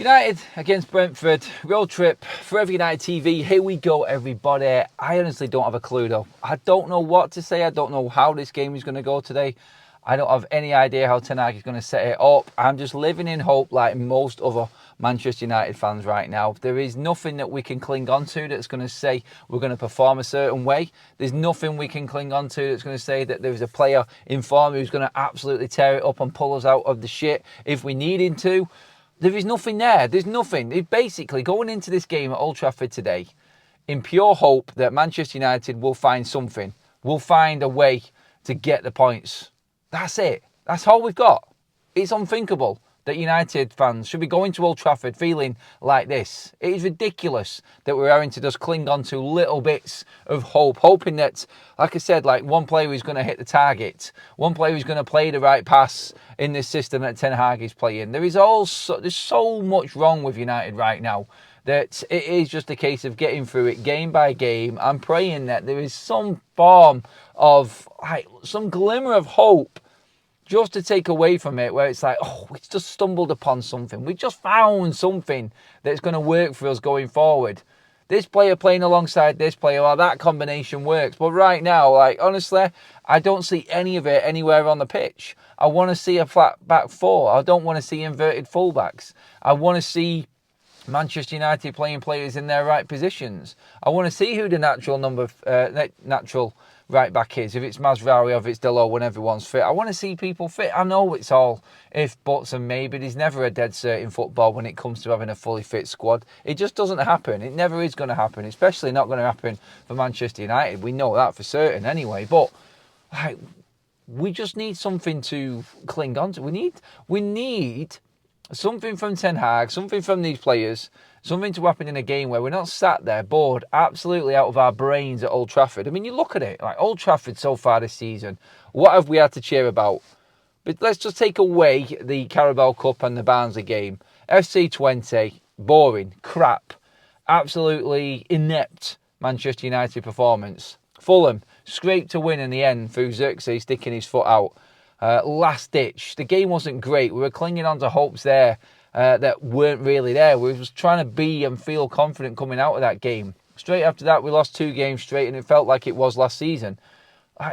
United against Brentford, road trip, Forever United TV. Here we go, everybody. I honestly don't have a clue, though. I don't know what to say. I don't know how this game is going to go today. I don't have any idea how Ten Hag is going to set it up. I'm just living in hope like most other Manchester United fans right now. There is nothing that we can cling on to that's going to say we're going to perform a certain way. There's nothing we can cling on to that's going to say that there's a player in form who's going to absolutely tear it up and pull us out of the shit if we need him to. There is nothing there. There's nothing. It's basically going into this game at Old Trafford today in pure hope that Manchester United will find something. We'll find a way to get the points. That's it. That's all we've got. It's unthinkable that United fans should be going to Old Trafford feeling like this. It is ridiculous that we're having to just cling on to little bits of hope, hoping that, like I said, like one player is going to hit the target, one player is going to play the right pass in this system that Ten Hag is playing. There's so much wrong with United right now that it is just a case of getting through it game by game. I'm praying that there is some form of, some glimmer of hope just to take away from it, where it's like, oh, we just stumbled upon something. We just found something that's going to work for us going forward. This player playing alongside this player, well, that combination works. But right now, like, honestly, I don't see any of it anywhere on the pitch. I want to see a flat back four. I don't want to see inverted fullbacks. I want to see Manchester United playing players in their right positions. I want to see who the natural right back is, if it's Masraoui or if it's Delo when everyone's fit. I want to see people fit. I know it's all if, buts and maybe. There's never a dead cert in football when it comes to having a fully fit squad. It just doesn't happen. It never is going to happen, especially not going to happen for Manchester United. We know that for certain anyway. But we just need something to cling on to. We need something from Ten Hag, something from these players, something to happen in a game where we're not sat there bored, absolutely out of our brains at Old Trafford. I mean, you look at it, like Old Trafford so far this season, what have we had to cheer about? But let's just take away the Carabao Cup and the Barnsley game. FC20, boring, crap, absolutely inept Manchester United performance. Fulham, scraped to win in the end through Xerxes sticking his foot out. Last ditch. The game wasn't great. We were clinging on to hopes there that weren't really there. We were trying to be and feel confident coming out of that game. Straight after that, we lost 2 games straight, and it felt like it was last season.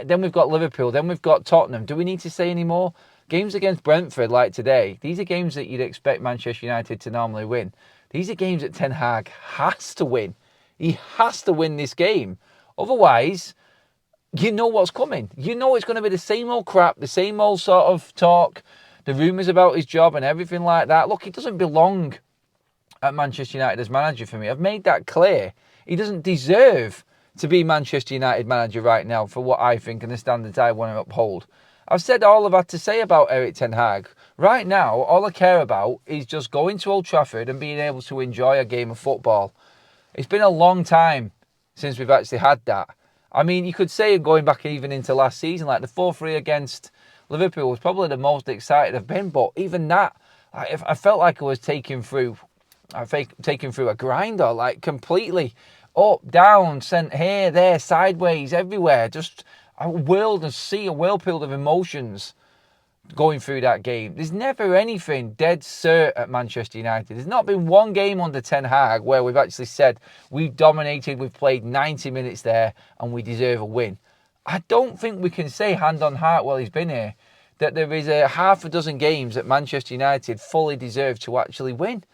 Then we've got Liverpool. Then we've got Tottenham. Do we need to say any more? Games against Brentford like today, these are games that you'd expect Manchester United to normally win. These are games that Ten Hag has to win. He has to win this game. Otherwise, you know what's coming. You know it's going to be the same old crap, the same old sort of talk, the rumours about his job and everything like that. Look, he doesn't belong at Manchester United as manager for me. I've made that clear. He doesn't deserve to be Manchester United manager right now for what I think and the standards I want to uphold. I've said all I've had to say about Erik Ten Hag. Right now, all I care about is just going to Old Trafford and being able to enjoy a game of football. It's been a long time since we've actually had that. I mean, you could say, going back even into last season, like the 4-3 against Liverpool was probably the most excited I've been. But even that, I felt like I was taken through a grinder, like completely up, down, sent here, there, sideways, everywhere. Just a whirlpool of emotions going through that game. There's never anything dead cert at Manchester United. There's not been one game under Ten Hag where we've actually said we've dominated, we've played 90 minutes there and we deserve a win. I don't think we can say hand on heart while he's been here that there is a half a dozen games that Manchester United fully deserve to actually win.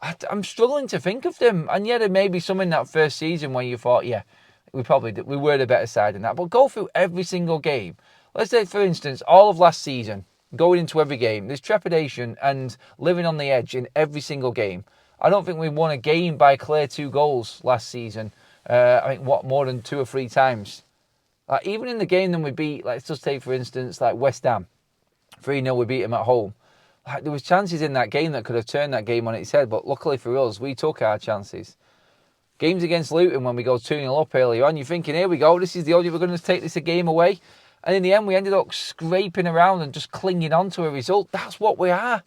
I'm struggling to think of them. And yeah, there may be some in that first season where you thought, yeah, we were the better side in that. But go through every single game. Let's say, for instance, all of last season, going into every game, there's trepidation and living on the edge in every single game. I don't think we won a game by clear 2 goals last season. I think, more than 2 or 3 times. Even in the game that we beat, let's just take, for instance, like West Ham. 3-0, we beat them at home. There was chances in that game that could have turned that game on its head, but luckily for us, we took our chances. Games against Luton, when we go 2-0 up earlier on, you're thinking, here we go, this is the only, we're going to take this a game away. And in the end, we ended up scraping around and just clinging on to a result. That's what we are.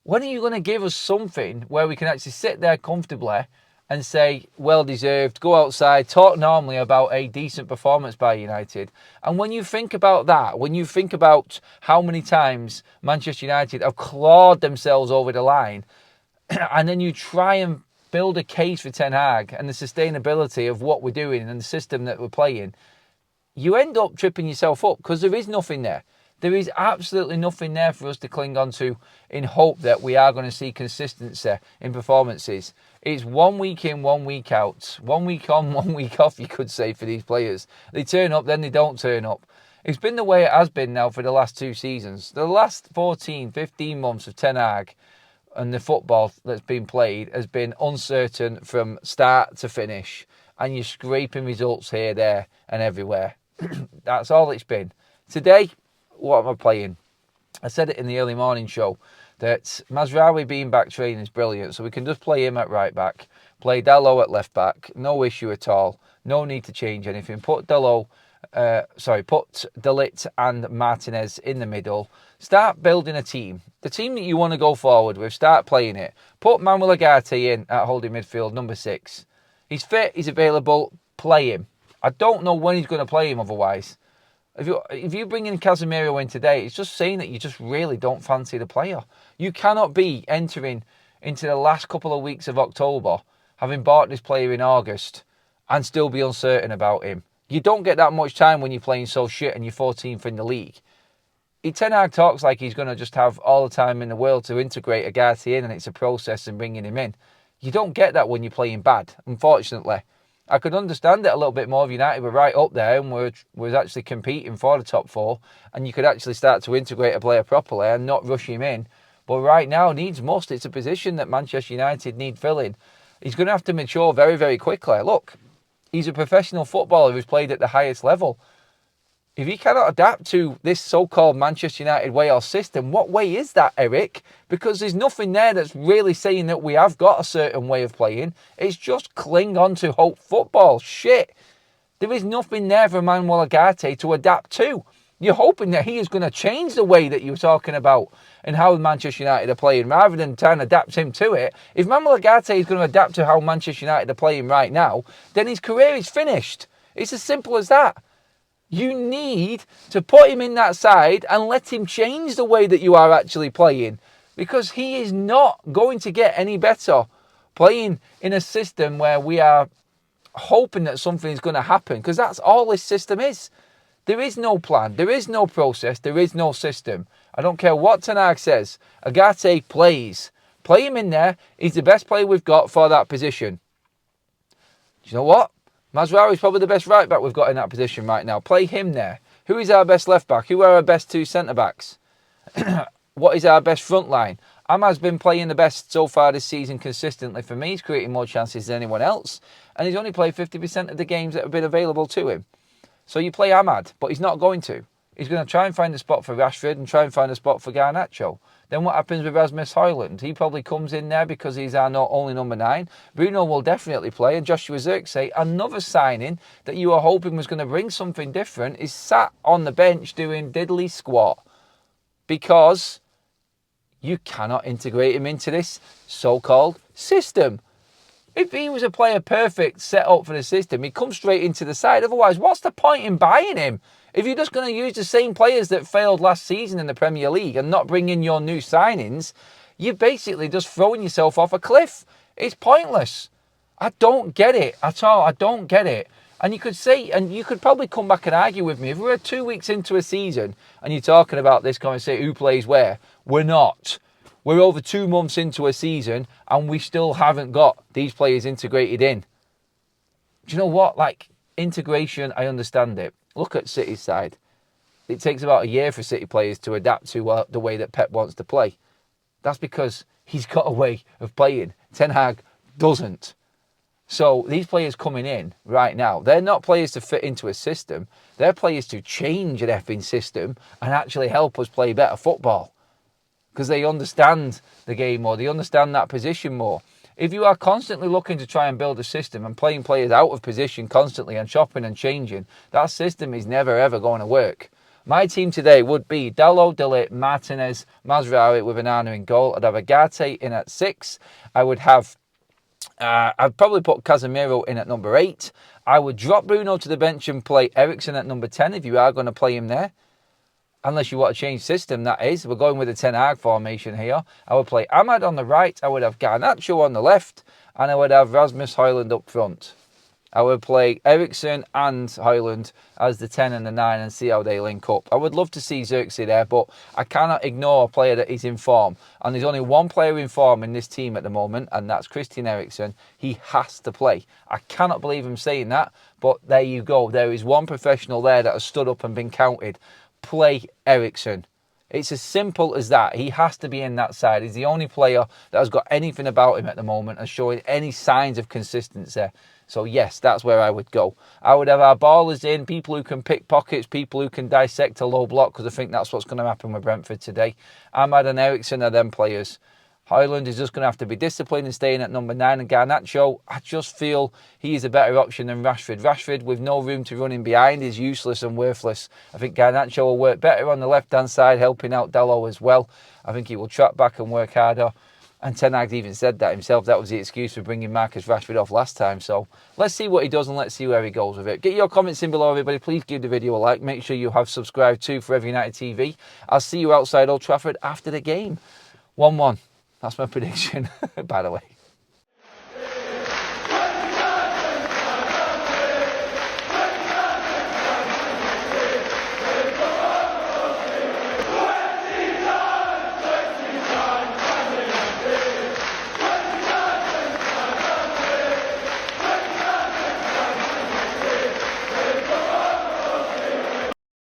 When are you going to give us something where we can actually sit there comfortably and say, well deserved, go outside, talk normally about a decent performance by United? And when you think about that, when you think about how many times Manchester United have clawed themselves over the line, and then you try and build a case for Ten Hag and the sustainability of what we're doing and the system that we're playing, you end up tripping yourself up because there is nothing there. There is absolutely nothing there for us to cling on to in hope that we are going to see consistency in performances. It's 1 week in, 1 week out. 1 week on, 1 week off, you could say, for these players. They turn up, then they don't turn up. It's been the way it has been now for the last 2 seasons. The last 14, 15 months of Ten Hag and the football that's been played has been uncertain from start to finish. And you're scraping results here, there and everywhere. That's all it's been. Today, what am I playing? I said it in the early morning show that Mazraoui being back training is brilliant. So we can just play him at right back, play Dalot at left back. No issue at all. No need to change anything. Put De Ligt and Martinez in the middle. Start building a team. The team that you want to go forward with, start playing it. Put Manuel Ugarte in at holding midfield, number 6. He's fit, he's available, play him. I don't know when he's going to play him otherwise. If you bring in Casemiro in today, it's just saying that you just really don't fancy the player. You cannot be entering into the last couple of weeks of October, having bought this player in August, and still be uncertain about him. You don't get that much time when you're playing so shit and you're 14th in the league. Ten Hag talks like he's going to just have all the time in the world to integrate Ugarte in and it's a process and bringing him in. You don't get that when you're playing bad, unfortunately. I could understand it a little bit more if United were right up there and was actually competing for the top 4 and you could actually start to integrate a player properly and not rush him in. But right now, needs must. It's a position that Manchester United need filling. He's going to have to mature very, very quickly. Look, he's a professional footballer who's played at the highest level. If he cannot adapt to this so-called Manchester United way or system, what way is that, Eric? Because there's nothing there that's really saying that we have got a certain way of playing. It's just cling on to hope football. Shit. There is nothing there for Manuel Ugarte to adapt to. You're hoping that he is going to change the way that you're talking about and how Manchester United are playing rather than trying to adapt him to it. If Manuel Ugarte is going to adapt to how Manchester United are playing right now, then his career is finished. It's as simple as that. You need to put him in that side and let him change the way that you are actually playing, because he is not going to get any better playing in a system where we are hoping that something is going to happen, because that's all this system is. There is no plan, there is no process, there is no system. I don't care what Ten Hag says. Ugarte plays. Play him in there. He's the best player we've got for that position. Do you know what? Mazraoui is probably the best right back we've got in that position right now. Play him there. Who is our best left back? Who are our best 2 centre backs? What is our best front line? Ahmad's been playing the best so far this season consistently for me. He's creating more chances than anyone else. And he's only played 50% of the games that have been available to him. So you play Ahmad, but he's not going to. He's going to try and find a spot for Rashford and try and find a spot for Garnacho. Then what happens with Rasmus Højlund? He probably comes in there because he's our not only number 9. Bruno will definitely play. And Joshua Zirkzee, another signing that you were hoping was going to bring something different, is sat on the bench doing diddly squat because you cannot integrate him into this so-called system. If he was a player perfect set up for the system, he'd come straight into the side. Otherwise, what's the point in buying him? If you're just going to use the same players that failed last season in the Premier League and not bring in your new signings, you're basically just throwing yourself off a cliff. It's pointless. I don't get it at all. I don't get it. And you could say, and you could probably come back and argue with me, if we're 2 weeks into a season and you're talking about this conversation, who plays where? We're not. We're over 2 months into a season and we still haven't got these players integrated in. Do you know what? Like, integration, I understand it. Look at City's side. It takes about a year for City players to adapt to the way that Pep wants to play. That's because he's got a way of playing. Ten Hag doesn't. So these players coming in right now, they're not players to fit into a system. They're players to change an effing system and actually help us play better football. Because they understand the game more. They understand that position more. If you are constantly looking to try and build a system and playing players out of position constantly and chopping and changing, that system is never ever going to work. My team today would be Dalot, De Ligt, Martinez, Mazraoui with Onana in goal. I'd have Ugarte in at 6. I would have, I'd probably put Casemiro in at number 8. I would drop Bruno to the bench and play Eriksen at number 10 if you are going to play him there. unless you want to change system, that is. We're going with a Ten Hag formation here. I would play Ahmad on the right, I would have Garnacho on the left, and I would have Rasmus Højlund up front. I would play Eriksson and Højlund as the 10 and the 9 and see how they link up. I would love to see Xerxes there, but I cannot ignore a player that is in form. And there's only one player in form in this team at the moment, and that's Christian Eriksen. He has to play. I cannot believe I'm saying that, but there you go. There is one professional there that has stood up and been counted. Play Eriksen. It's as simple as that. He has to be in that side. He's the only player that has got anything about him at the moment and showing any signs of consistency. So yes, that's where I would go. I would have our ballers in, people who can pick pockets, people who can dissect a low block, because I think that's what's going to happen with Brentford today. Ahmad and Eriksson are them players. Højlund is just going to have to be disciplined and staying at number 9. And Garnacho, I just feel he is a better option than Rashford. Rashford, with no room to run in behind, is useless and worthless. I think Garnacho will work better on the left-hand side, helping out Dalot as well. I think he will track back and work harder. And Ten Hag even said that himself. That was the excuse for bringing Marcus Rashford off last time. So let's see what he does and let's see where he goes with it. Get your comments in below, everybody. Please give the video a like. Make sure you have subscribed to Forever United TV. I'll see you outside Old Trafford after the game. 1-1. That's my prediction, by the way.